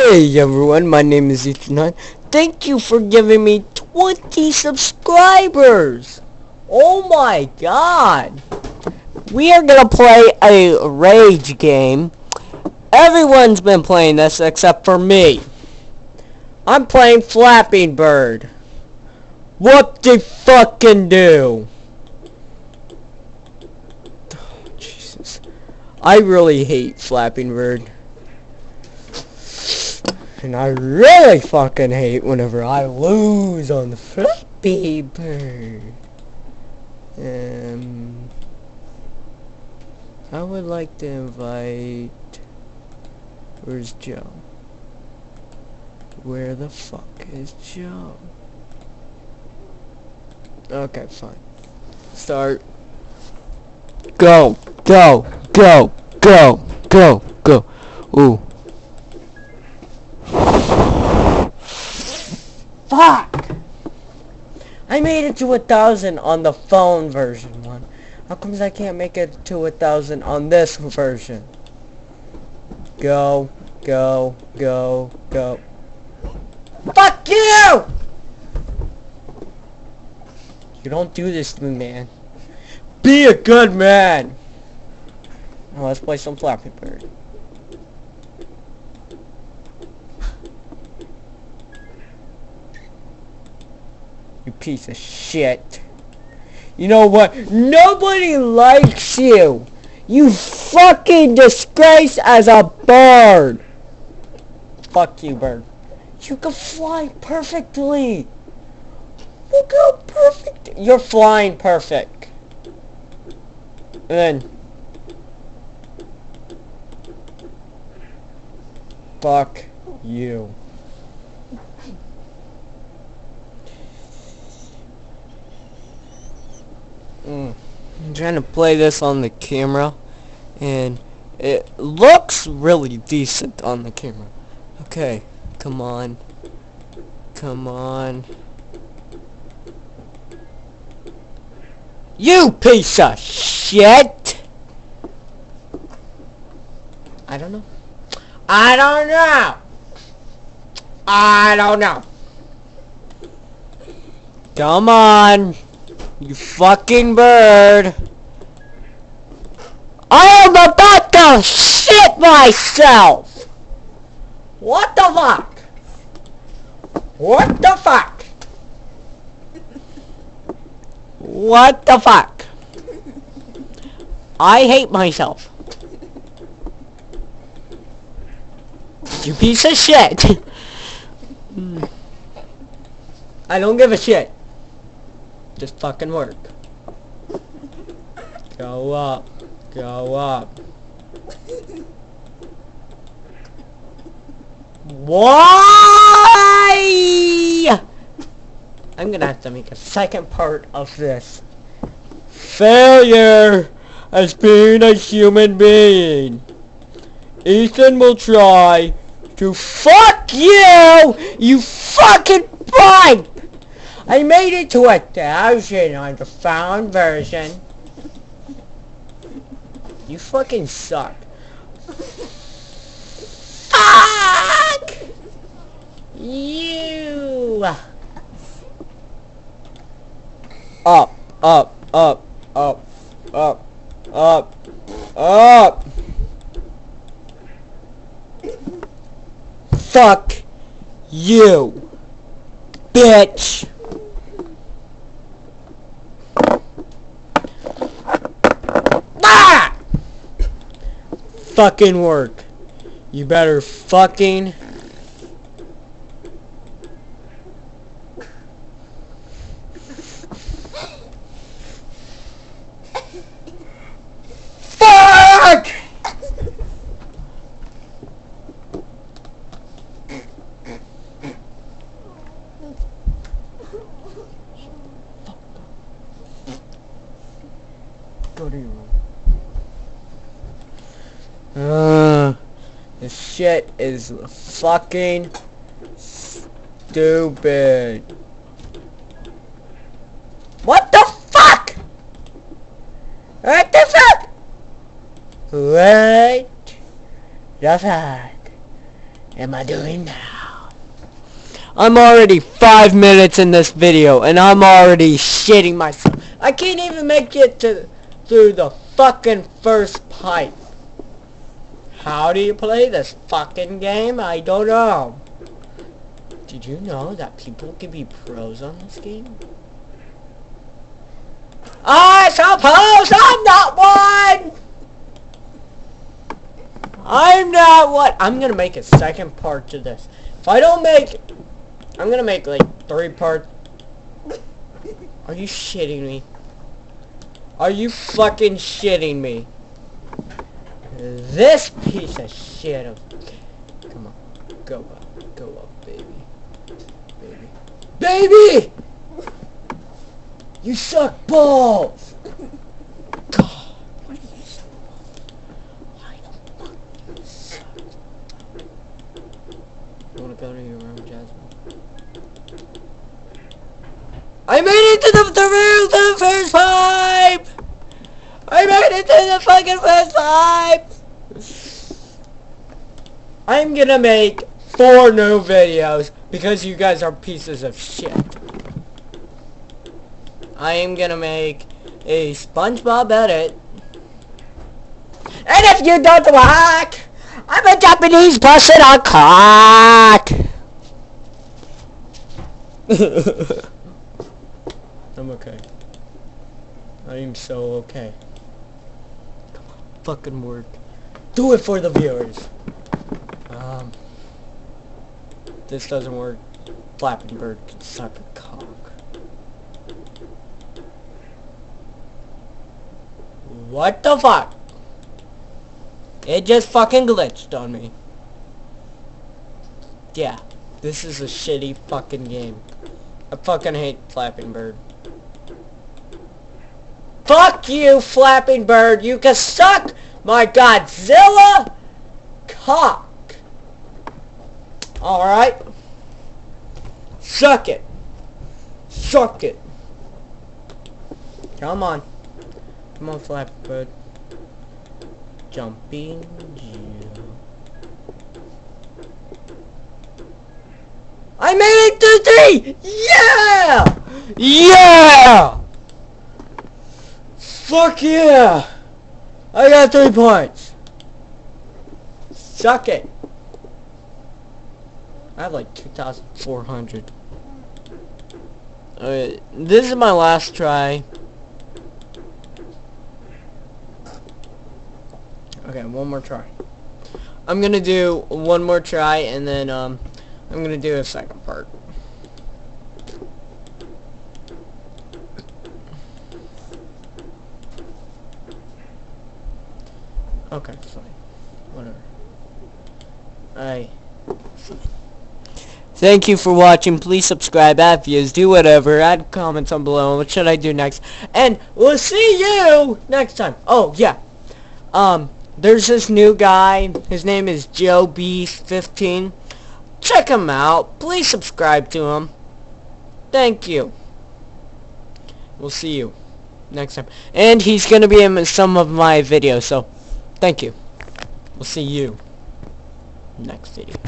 Hey everyone, my name is Ethan. Thank you for giving me 20 subscribers! Oh my god! We are gonna play a rage game. Everyone's been playing this except for me. I'm playing Flapping Bird. What they fucking do? Oh, Jesus. I really hate Flapping Bird. And I really fucking hate whenever I lose on the Flappy Bird. I would like to invite... Where's Joe? Where the fuck is Joe? Okay, fine. Start. Go, go, go, go, go, go. Ooh. Fuck! I made it to 1,000 on the phone version one. How comes I can't make it to 1,000 on this version? Go, go, go, go. Fuck you! You don't do this to me, man. Be a good man! Now let's play some Flappy Bird. You piece of shit. You know what? Nobody likes you. You fucking disgrace as a bird. Fuck you, bird. You can fly perfectly. Look how perfect. You're flying perfect. And then. Fuck you. I'm trying to play this on the camera, and it looks really decent on the camera. Okay, come on. Come on. You piece of shit! I don't know. I don't know! I don't know. Come on! You fucking bird! I am about to shit myself! What the fuck? What the fuck? What the fuck? I hate myself. You piece of shit! I don't give a shit. Just fucking work. Go up. Go up. Why? I'm gonna have to make a second part of this. Failure as being a human being. Ethan will try to fuck you, you fucking pipe! I made it to 1,000 on the phone version. You fucking suck. Fuck! You! Up, up, up, up, up, up, up! Fuck you, bitch! Fucking work. You better fucking fuck! Go to your room. This shit is fucking stupid. What the fuck? What the fuck? What the fuck? am I doing now? I'm already 5 minutes in this video, and I'm already shitting myself. I can't even make it through the fucking first pipe. How do you play this fucking game? I don't know. Did you know that people can be pros on this game? I suppose I'm not one! I'm not one! I'm gonna make a second part to this. If I don't make... I'm gonna make like 3 parts. Are you shitting me? Are you fucking shitting me? This piece of shit of... Come on. Go up, baby. Baby! You suck balls! God. Why do you suck balls? Why the fuck do you suck? You wanna go to your room, Jasmine? I made it to the first pipe! I made it to the fucking first pipe! I'm gonna make 4 new videos because you guys are pieces of shit. I am gonna make a SpongeBob edit. And if you don't like, I'm a Japanese person on cock! I'm okay. I am so okay. Come on, fucking work. Do it for the viewers. This doesn't work. Flapping Bird can suck a cock. What the fuck? It just fucking glitched on me. Yeah, this is a shitty fucking game. I fucking hate Flapping Bird. Fuck you, Flapping Bird. You can suck my Godzilla cock. Alright? Suck it. Suck it. Come on. Come on, Flapping Bird. Jumping Jill. I made it to 3! Yeah! Yeah! Fuck yeah! I got 3 points. Suck it. I have like 2,400. Alright, this is my last try. Okay, one more try. I'm gonna do one more try and then I'm gonna do a second part. Okay, fine. Whatever. Thank you for watching. Please subscribe, add views, do whatever, add comments on below. What should I do next? And we'll see you next time. Oh, yeah. There's this new guy. His name is JoeBeast15. Check him out. Please subscribe to him. Thank you. We'll see you next time. And he's going to be in some of my videos, so thank you. We'll see you next video.